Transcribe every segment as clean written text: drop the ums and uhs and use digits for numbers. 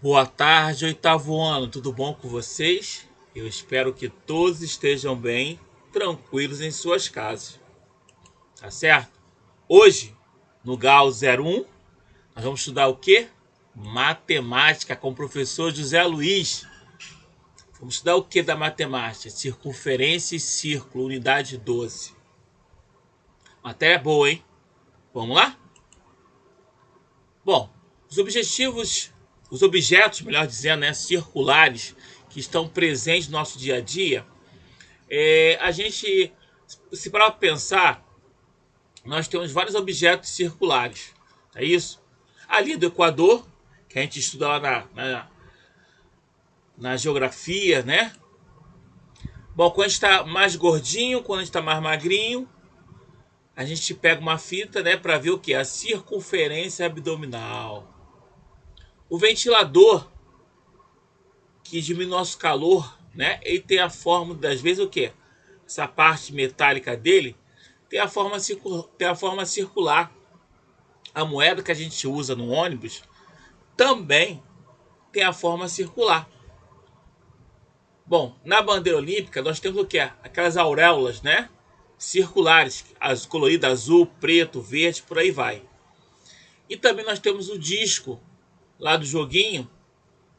Boa tarde, oitavo ano, tudo bom com vocês? Eu espero que todos estejam bem, tranquilos em suas casas, tá certo? Hoje, no GAU 01, nós vamos estudar o quê? Matemática com o professor José Luiz. Vamos estudar o que da matemática? Circunferência e círculo, unidade 12. Matéria boa, hein? Vamos lá? Bom, os objetos, melhor dizendo, né, circulares que estão presentes no nosso dia a dia. A gente, se parar para pensar, nós temos vários objetos circulares. É isso? Ali do Equador, que a gente estuda lá na geografia, né? Bom, quando a gente está mais gordinho, quando a gente está mais magrinho, a gente pega uma fita, né, para ver o que? A circunferência abdominal. O ventilador, que diminui nosso calor, né? Ele tem a forma, das vezes, o que? Essa parte metálica dele tem a forma circular. A moeda que a gente usa no ônibus também tem a forma circular. Bom, na bandeira olímpica nós temos o que? Aquelas auréolas, né? Circulares, as coloridas azul, preto, verde, por aí vai. E também nós temos o disco lá do joguinho,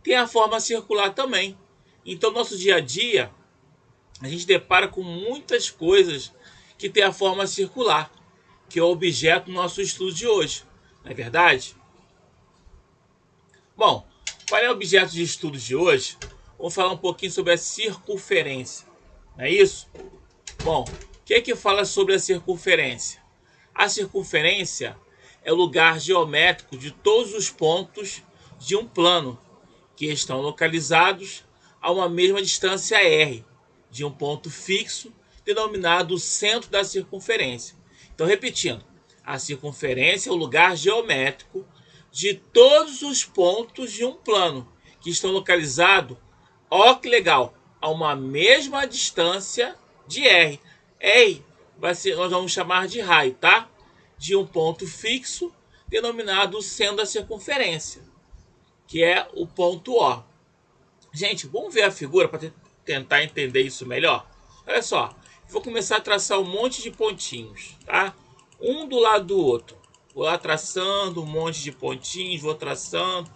tem a forma circular também. Então, nosso dia a dia, a gente depara com muitas coisas que tem a forma circular, que é o objeto do nosso estudo de hoje. Não é verdade? Bom, qual é o objeto de estudo de hoje? Vamos falar um pouquinho sobre a circunferência. Não é isso? Bom, o que é que fala sobre a circunferência? A circunferência é o lugar geométrico de todos os pontos de um plano que estão localizados a uma mesma distância r de um ponto fixo denominado centro da circunferência. Então, repetindo, a circunferência é o lugar geométrico de todos os pontos de um plano que estão localizados, ó que legal, a uma mesma distância de r. R nós vamos chamar de raio, tá? De um ponto fixo denominado centro da circunferência, que é o ponto O. Gente, vamos ver a figura para tentar entender isso melhor? Olha só, vou começar a traçar um monte de pontinhos, tá? Um do lado do outro. Vou lá traçando um monte de pontinhos, vou traçando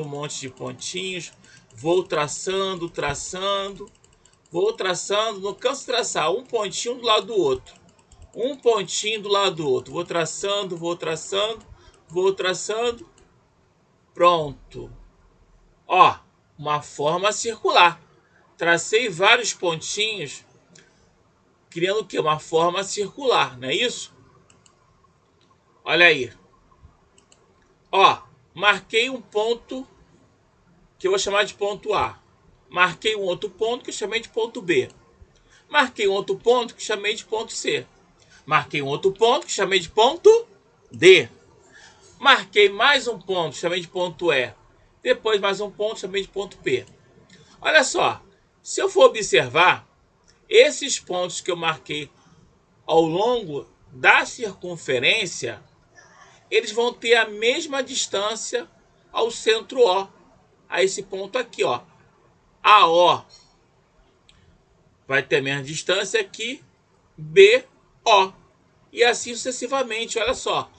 um monte de pontinhos, vou traçando, vou traçando, não canso de traçar um pontinho do lado do outro. Um pontinho do lado do outro. Vou traçando, vou traçando. Pronto. Ó, uma forma circular. Tracei vários pontinhos, criando o quê? Uma forma circular, não é isso? Olha aí. Ó, marquei um ponto que eu vou chamar de ponto A. Marquei um outro ponto que eu chamei de ponto B. Marquei um outro ponto que chamei de ponto C. Marquei um outro ponto que chamei de ponto D. Marquei mais um ponto, chamei de ponto E. Depois mais um ponto, chamei de ponto P. Olha só, se eu for observar, esses pontos que eu marquei ao longo da circunferência, eles vão ter a mesma distância ao centro O, a esse ponto aqui, ó. AO vai ter a mesma distância aqui, BO. E assim sucessivamente, olha só.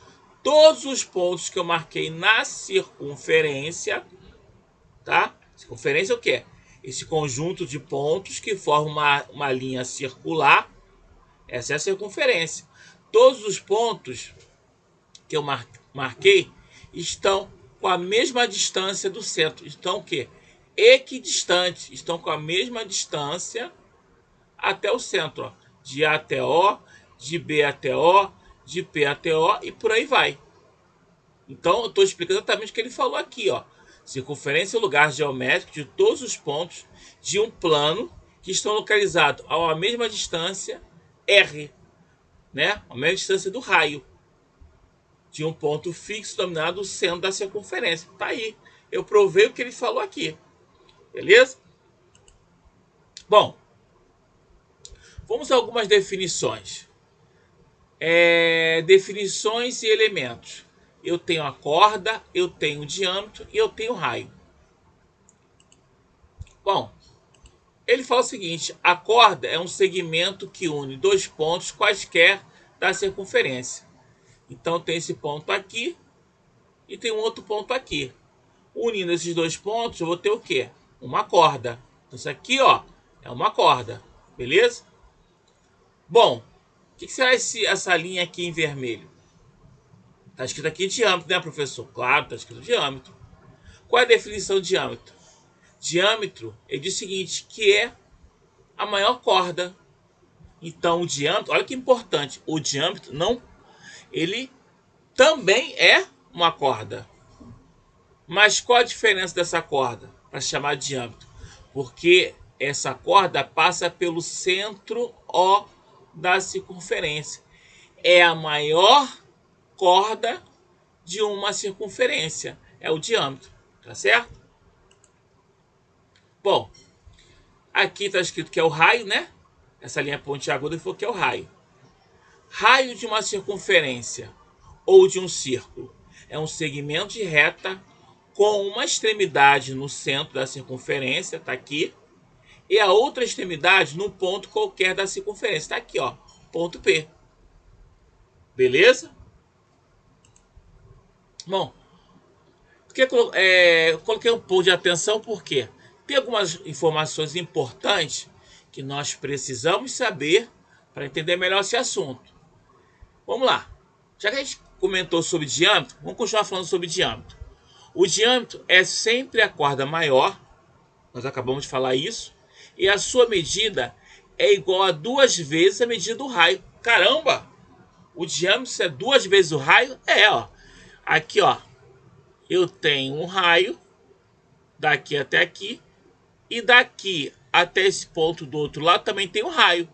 Todos os pontos que eu marquei na circunferência, tá? Circunferência é o quê? Esse conjunto de pontos que forma uma linha circular. Essa é a circunferência. Todos os pontos que eu marquei estão com a mesma distância do centro. Estão o quê? Equidistantes. Estão com a mesma distância até o centro. Ó. De A até O, de B até O, de P até O e por aí vai. Então, eu estou explicando exatamente o que ele falou aqui. Ó. Circunferência é o lugar geométrico de todos os pontos de um plano que estão localizados a uma mesma distância R, né? A mesma distância do raio de um ponto fixo denominado centro da circunferência. Tá aí. Eu provei o que ele falou aqui. Beleza? Bom, vamos a algumas definições. Definições e elementos. eu tenho a corda, eu tenho o diâmetro e eu tenho o raio. Bom, ele fala o seguinte: a corda é um segmento que une dois pontos quaisquer da circunferência. Então tem esse ponto aqui e tem um outro ponto aqui. Unindo esses dois pontos, eu vou ter o quê? Uma corda. Então isso aqui, ó, é uma corda. Beleza? Bom, o que será essa linha aqui em vermelho? Está escrito aqui diâmetro, né, professor? Claro, está escrito diâmetro. Qual é a definição de diâmetro? Diâmetro, ele diz o seguinte, que é a maior corda. Então o diâmetro, olha que importante, o diâmetro não, ele também é uma corda. Mas qual a diferença dessa corda para chamar de diâmetro? Porque essa corda passa pelo centro O da circunferência. É a maior corda de uma circunferência. É o diâmetro, tá certo? Bom, aqui está escrito que é o raio, né? Essa linha pontiaguda falou que é o raio. Raio de uma circunferência ou de um círculo é um segmento de reta com uma extremidade no centro da circunferência, tá aqui, e a outra extremidade num ponto qualquer da circunferência, tá aqui, ó, ponto P. Beleza? Bom, eu coloquei um pouco de atenção porque tem algumas informações importantes que nós precisamos saber para entender melhor esse assunto. Vamos lá. Já que a gente comentou sobre diâmetro, vamos continuar falando sobre diâmetro. O diâmetro é sempre a corda maior, nós acabamos de falar isso, e a sua medida é igual a 2 vezes a medida do raio. Caramba! O diâmetro é 2 vezes o raio? É, ó. Aqui, ó. Eu tenho um raio, daqui até aqui, e daqui até esse ponto do outro lado também tem um raio.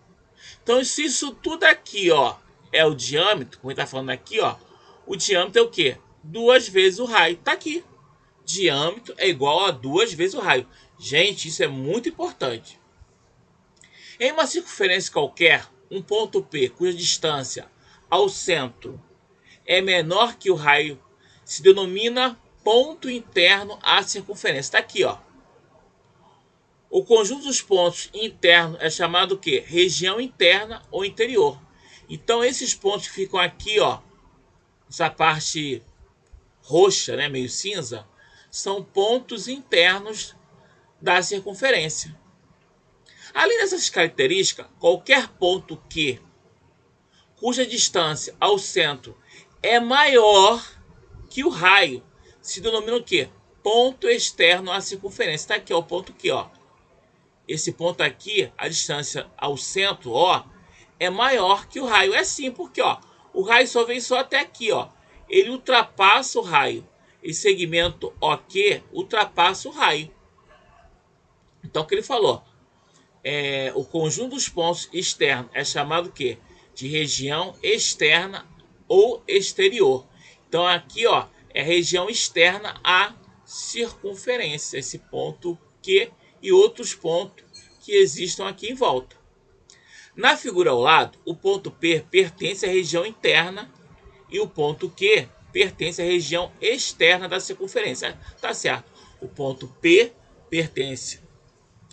Então, se isso tudo aqui, ó, é o diâmetro, como ele está falando aqui, ó, o diâmetro é o quê? 2 vezes o raio. Tá aqui. Diâmetro é igual a 2 vezes o raio. Gente, isso é muito importante. Em uma circunferência qualquer, um ponto P cuja distância ao centro é menor que o raio se denomina ponto interno à circunferência. Está aqui, ó. O conjunto dos pontos internos é chamado o quê? Região interna ou interior. Então esses pontos que ficam aqui, ó, essa parte roxa, né, meio cinza, são pontos internos da circunferência. Além dessas características, qualquer ponto cuja distância ao centro é maior que o raio se denomina o quê? Ponto externo à circunferência. Está aqui, ó, o ponto Q, ó. Esse ponto aqui, a distância ao centro, ó, é maior que o raio. É sim, porque, ó, o raio só vem só até aqui, ó. Ele ultrapassa o raio. Esse segmento OQ ultrapassa o raio. Então, o que ele falou? O conjunto dos pontos externos é chamado o quê? De região externa ou exterior. Então, aqui, ó, é região externa à circunferência. Esse ponto Q e outros pontos que existam aqui em volta. Na figura ao lado, o ponto P pertence à região interna e o ponto Q pertence à região externa da circunferência. Tá certo? O ponto P pertence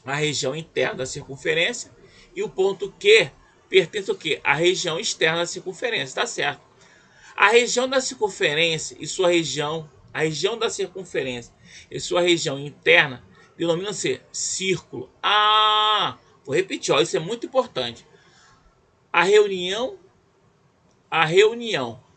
à região interna da circunferência e o ponto Q pertence ao quê? À região externa da circunferência. Tá certo? A região da circunferência e sua região, a região da circunferência e sua região interna denomina-se círculo. Vou repetir, ó, isso é muito importante. A reunião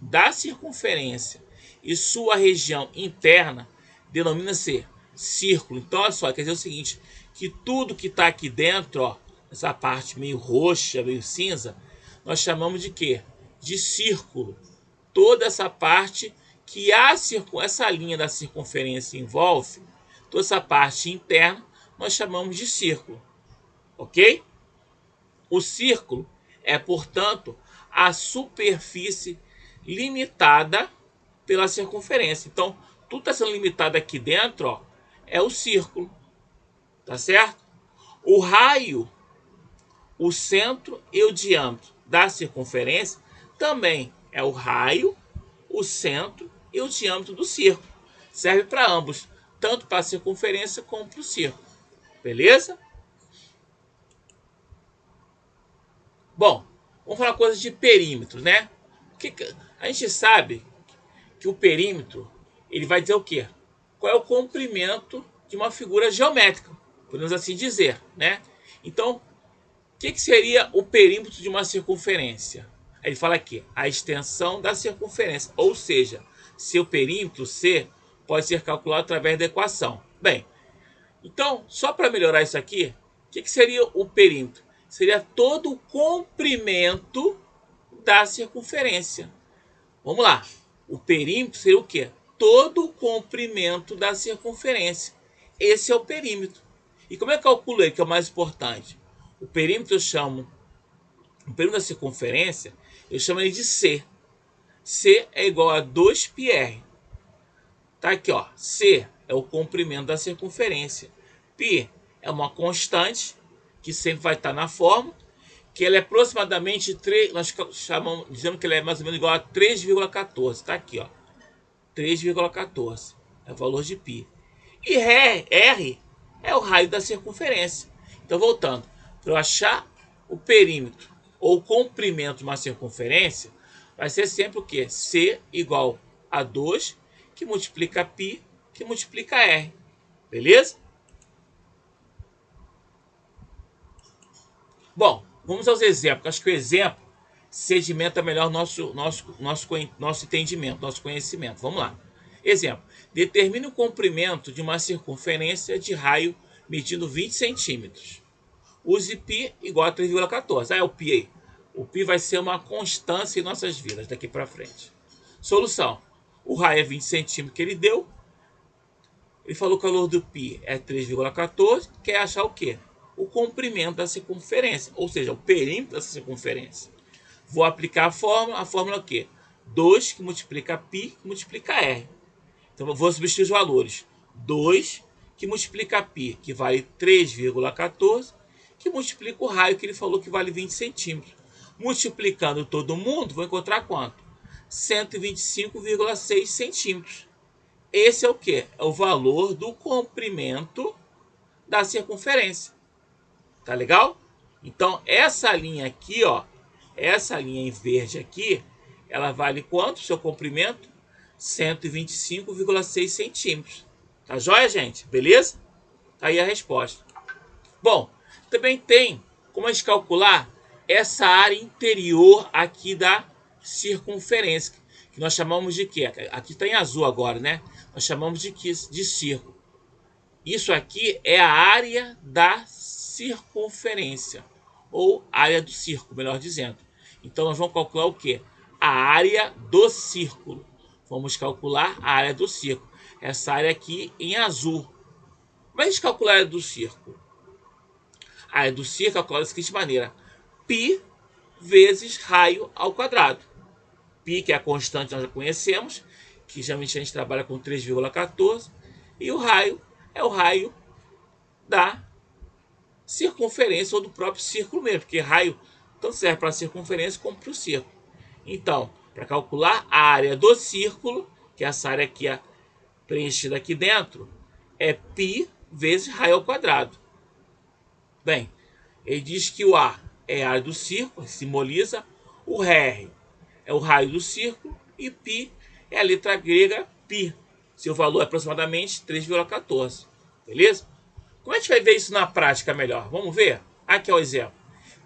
da circunferência e sua região interna denomina-se círculo. Então, olha só, quer dizer o seguinte, que tudo que está aqui dentro, ó, essa parte meio roxa, meio cinza, nós chamamos de quê? De círculo. Toda essa parte que essa linha da circunferência envolve, toda essa parte interna, nós chamamos de círculo. Ok? O círculo é, portanto, a superfície limitada pela circunferência. Então, tudo está sendo limitado aqui dentro, ó, é o círculo. Tá certo? O raio, o centro e o diâmetro da circunferência também é o raio, o centro e o diâmetro do círculo. Serve para ambos, tanto para a circunferência como para o círculo. Beleza? Bom, vamos falar coisas de perímetro, né? A gente sabe que o perímetro ele vai dizer o quê? Qual é o comprimento de uma figura geométrica, podemos assim dizer, né? Então, o que seria o perímetro de uma circunferência? Ele fala aqui, a extensão da circunferência, ou seja, seu perímetro C pode ser calculado através da equação. Bem, então, só para melhorar isso aqui, o que seria o perímetro? Seria todo o comprimento da circunferência. Vamos lá. O perímetro seria o quê? Todo o comprimento da circunferência. Esse é o perímetro. E como é que eu calculo ele, que é o mais importante? O perímetro o perímetro da circunferência, eu chamo ele de C. C é igual a 2πr. Tá aqui, ó. C é o comprimento da circunferência. Π é uma constante que sempre vai estar na fórmula, que ela é aproximadamente 3, nós dizemos que ela é mais ou menos igual a 3,14. Tá aqui, ó. 3,14 é o valor de π. E R é o raio da circunferência. Então, voltando, para eu achar o perímetro ou o comprimento de uma circunferência, vai ser sempre o quê? C igual a 2, que multiplica π, que multiplica R. Beleza? Bom, vamos aos exemplos. Acho que o exemplo sedimenta melhor nosso entendimento, nosso conhecimento. Vamos lá. Exemplo. Determine o comprimento de uma circunferência de raio medindo 20 centímetros. Use π igual a 3,14. Ah, é o π aí. O π vai ser uma constância em nossas vidas daqui para frente. Solução. O raio é 20 centímetros que ele deu. Ele falou que o valor do π é 3,14. Quer achar o quê? O comprimento da circunferência, ou seja, o perímetro dessa circunferência. Vou aplicar a fórmula é o quê? 2 que multiplica π, que multiplica r. Então eu vou substituir os valores. 2 que multiplica π, que vale 3,14, que multiplica o raio que ele falou que vale 20 centímetros. Multiplicando todo mundo, vou encontrar quanto? 125,6 centímetros. Esse é o quê? É o valor do comprimento da circunferência. Tá legal? Então, essa linha aqui, ó, essa linha em verde aqui, ela vale quanto? Seu comprimento? 125,6 centímetros. Tá joia, gente? Beleza? Tá aí a resposta. Bom, também tem como a gente calcular essa área interior aqui da circunferência, que nós chamamos de quê? Aqui está em azul agora, né? Nós chamamos de círculo. Isso aqui é a área da circunferência, ou área do círculo, melhor dizendo. Então, nós vamos calcular o quê? A área do círculo. Vamos calcular a área do círculo. Essa área aqui em azul. Como é que a gente calcula a área do círculo? A área do círculo é calculada da seguinte maneira. π vezes raio ao quadrado. π, que é a constante que nós já conhecemos, que geralmente a gente trabalha com 3,14. E o raio é o raio da circunferência ou do próprio círculo mesmo, porque raio tanto serve para a circunferência como para o círculo. Então, para calcular a área do círculo, que é essa área aqui preenchida aqui dentro, é π vezes raio ao quadrado. Bem, ele diz que o A é a área do círculo, simboliza, o R é o raio do círculo e π é a letra grega π. Seu valor é aproximadamente 3,14. Beleza? Como a gente vai ver isso na prática melhor? Vamos ver? Aqui é o exemplo.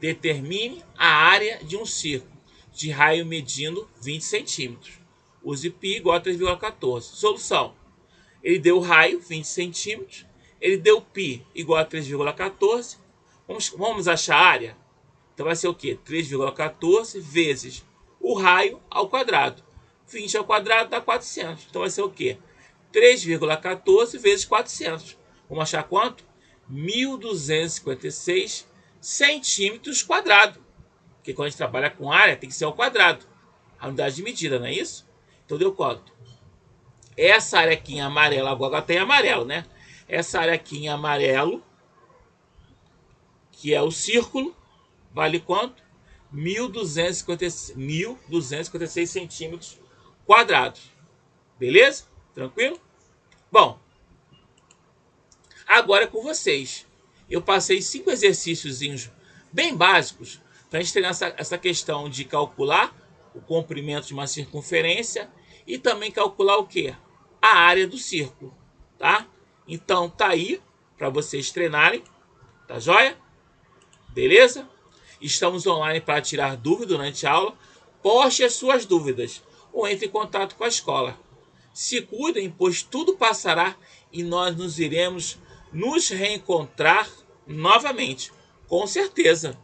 Determine a área de um círculo de raio medindo 20 centímetros. Use π igual a 3,14. Solução. Ele deu o raio, 20 centímetros. Ele deu π igual a 3,14. Vamos achar a área? Então vai ser o quê? 3,14 vezes o raio ao quadrado. 20 ao quadrado dá 400. Então vai ser o quê? 3,14 vezes 400. Vamos achar quanto? 1.256 centímetros quadrados. Porque quando a gente trabalha com área, tem que ser ao quadrado. A unidade de medida, não é isso? Então deu quanto? Essa área aqui em amarelo, agora tem amarelo, né? Essa área aqui em amarelo, que é o círculo, vale quanto? 1.256 centímetros quadrados. Beleza? Tranquilo? Bom, agora é com vocês. Eu passei 5 exercícios bem básicos para a gente treinar essa questão de calcular o comprimento de uma circunferência e também calcular o quê? A área do círculo, tá? Então tá aí para vocês treinarem, tá joia? Beleza? Estamos online para tirar dúvidas durante a aula. Poste as suas dúvidas ou entre em contato com a escola. Se cuidem, pois tudo passará e nós nos iremos nos reencontrar novamente, com certeza.